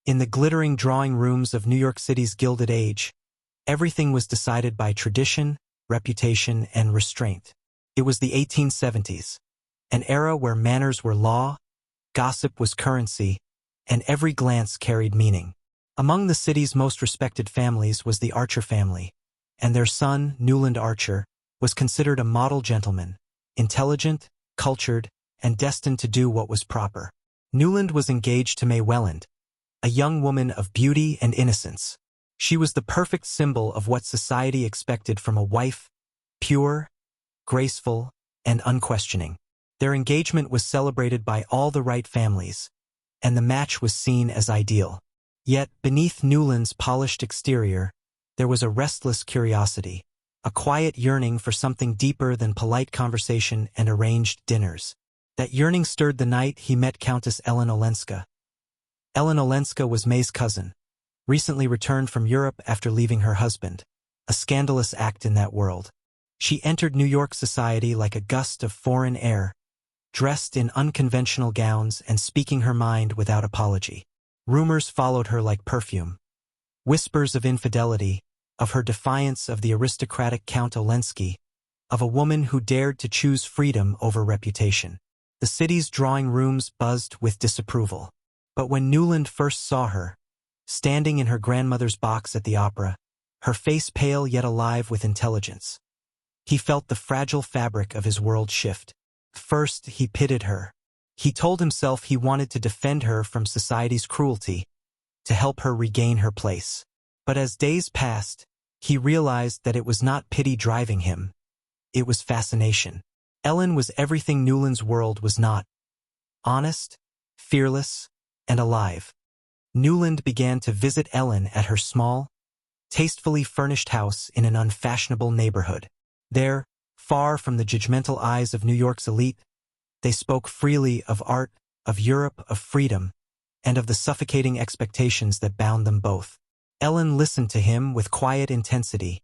In the glittering drawing rooms of New York City's Gilded Age, everything was decided by tradition, reputation, and restraint. It was the 1870s, an era where manners were law, gossip was currency, and every glance carried meaning. Among the city's most respected families was the Archer family, and their son, Newland Archer, was considered a model gentleman, intelligent, cultured, and destined to do what was proper. Newland was engaged to May Welland, a young woman of beauty and innocence. She was the perfect symbol of what society expected from a wife, pure, graceful, and unquestioning. Their engagement was celebrated by all the right families, and the match was seen as ideal. Yet, beneath Newland's polished exterior, there was a restless curiosity, a quiet yearning for something deeper than polite conversation and arranged dinners. That yearning stirred the night he met Countess Ellen Olenska. Ellen Olenska was May's cousin, recently returned from Europe after leaving her husband, a scandalous act in that world. She entered New York society like a gust of foreign air, dressed in unconventional gowns and speaking her mind without apology. Rumors followed her like perfume. Whispers of infidelity, of her defiance of the aristocratic Count Olenski, of a woman who dared to choose freedom over reputation. The city's drawing rooms buzzed with disapproval. But when Newland first saw her, standing in her grandmother's box at the opera, her face pale yet alive with intelligence, he felt the fragile fabric of his world shift. First, he pitied her. He told himself he wanted to defend her from society's cruelty, to help her regain her place. But as days passed, he realized that it was not pity driving him. It was fascination. Ellen was everything Newland's world was not. Honest, fearless, and alive. Newland began to visit Ellen at her small, tastefully furnished house in an unfashionable neighborhood. There, far from the judgmental eyes of New York's elite, they spoke freely of art, of Europe, of freedom, and of the suffocating expectations that bound them both. Ellen listened to him with quiet intensity,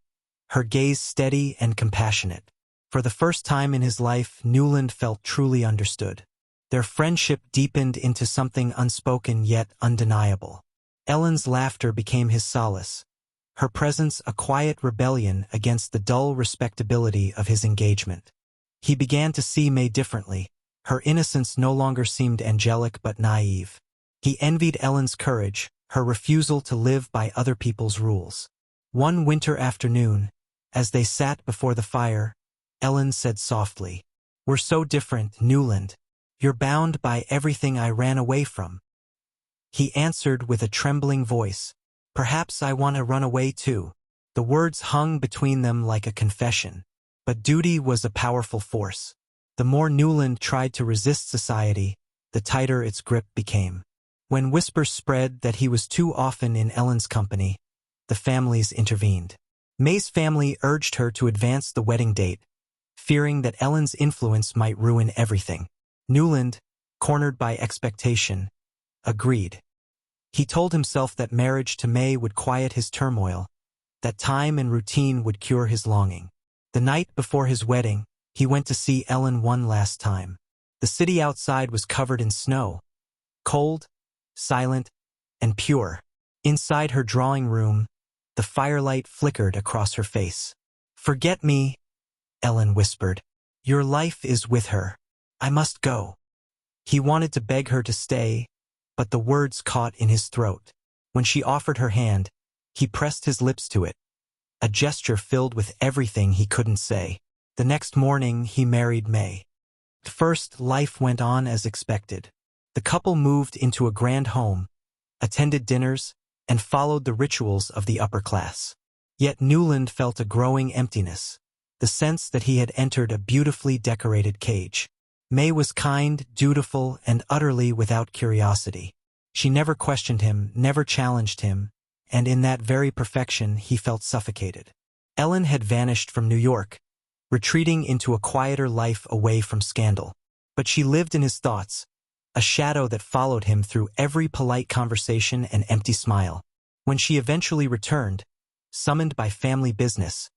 her gaze steady and compassionate. For the first time in his life, Newland felt truly understood. Their friendship deepened into something unspoken yet undeniable. Ellen's laughter became his solace, her presence a quiet rebellion against the dull respectability of his engagement. He began to see May differently. Her innocence no longer seemed angelic but naive. He envied Ellen's courage, her refusal to live by other people's rules. One winter afternoon, as they sat before the fire, Ellen said softly, "We're so different, Newland. You're bound by everything I ran away from." He answered with a trembling voice, "Perhaps I want to run away too." The words hung between them like a confession. But duty was a powerful force. The more Newland tried to resist society, the tighter its grip became. When whispers spread that he was too often in Ellen's company, the families intervened. May's family urged her to advance the wedding date, fearing that Ellen's influence might ruin everything. Newland, cornered by expectation, agreed. He told himself that marriage to May would quiet his turmoil, that time and routine would cure his longing. The night before his wedding, he went to see Ellen one last time. The city outside was covered in snow, cold, silent, and pure. Inside her drawing room, the firelight flickered across her face. "Forget me," Ellen whispered. "Your life is with her. I must go." He wanted to beg her to stay, but the words caught in his throat. When she offered her hand, he pressed his lips to it, a gesture filled with everything he couldn't say. The next morning, he married May. At first, life went on as expected. The couple moved into a grand home, attended dinners, and followed the rituals of the upper class. Yet Newland felt a growing emptiness, the sense that he had entered a beautifully decorated cage. May was kind, dutiful, and utterly without curiosity. She never questioned him, never challenged him, and in that very perfection he felt suffocated. Ellen had vanished from New York, retreating into a quieter life away from scandal. But she lived in his thoughts, a shadow that followed him through every polite conversation and empty smile. When she eventually returned, summoned by family business,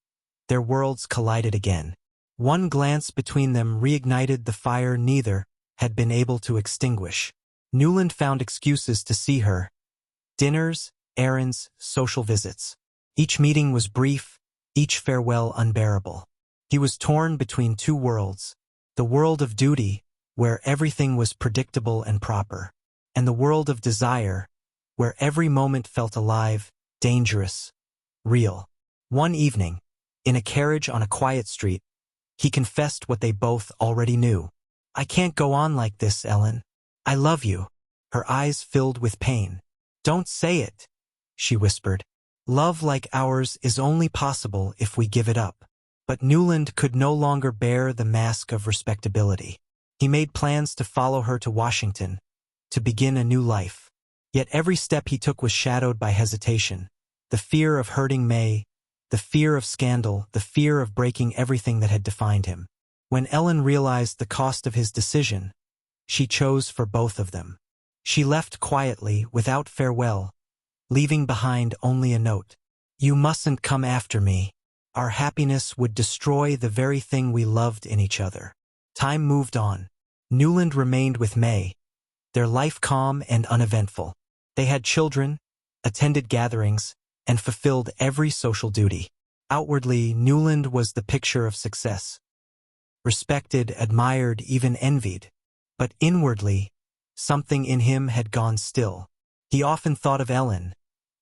their worlds collided again. One glance between them reignited the fire neither had been able to extinguish. Newland found excuses to see her, Dinners, errands, social visits. Each meeting was brief, each farewell unbearable. He was torn between two worlds, the world of duty, where everything was predictable and proper, and the world of desire, where every moment felt alive, dangerous, real. One evening, in a carriage on a quiet street, he confessed what they both already knew. "I can't go on like this, Ellen. I love you." Her eyes filled with pain. "Don't say it," she whispered. "Love like ours is only possible if we give it up." But Newland could no longer bear the mask of respectability. He made plans to follow her to Washington, to begin a new life. Yet every step he took was shadowed by hesitation, the fear of hurting May, the fear of scandal, the fear of breaking everything that had defined him. When Ellen realized the cost of his decision, she chose for both of them. She left quietly, without farewell, leaving behind only a note. "You mustn't come after me. Our happiness would destroy the very thing we loved in each other." Time moved on. Newland remained with May, their life calm and uneventful. They had children, attended gatherings, and fulfilled every social duty. Outwardly, Newland was the picture of success. Respected, admired, even envied. But inwardly, something in him had gone still. He often thought of Ellen,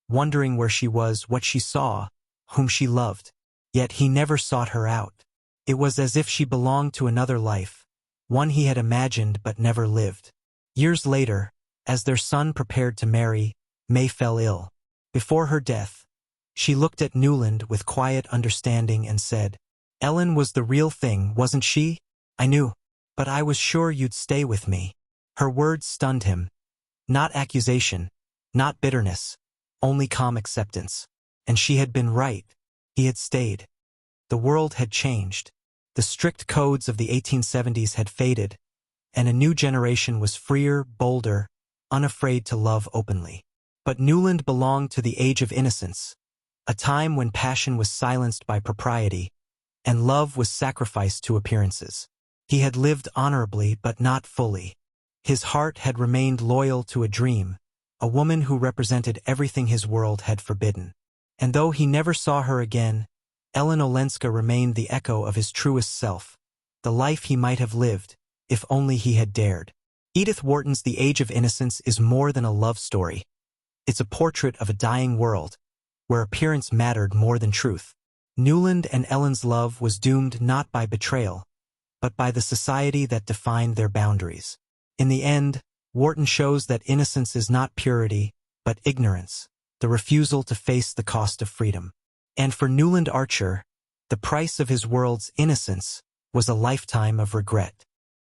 wondering where she was, what she saw, whom she loved. Yet he never sought her out. It was as if she belonged to another life, one he had imagined but never lived. Years later, as their son prepared to marry, May fell ill. Before her death, she looked at Newland with quiet understanding and said, "Ellen was the real thing, wasn't she? I knew. But I was sure you'd stay with me." Her words stunned him. Not accusation, not bitterness, only calm acceptance. And she had been right. He had stayed. The world had changed. The strict codes of the 1870s had faded, and a new generation was freer, bolder, unafraid to love openly. But Newland belonged to the Age of Innocence, a time when passion was silenced by propriety, and love was sacrificed to appearances. He had lived honorably but not fully. His heart had remained loyal to a dream, a woman who represented everything his world had forbidden. And though he never saw her again, Ellen Olenska remained the echo of his truest self, the life he might have lived, if only he had dared. Edith Wharton's The Age of Innocence is more than a love story. It's a portrait of a dying world, where appearance mattered more than truth. Newland and Ellen's love was doomed not by betrayal, but by the society that defined their boundaries. In the end, Wharton shows that innocence is not purity, but ignorance, the refusal to face the cost of freedom. And for Newland Archer, the price of his world's innocence was a lifetime of regret.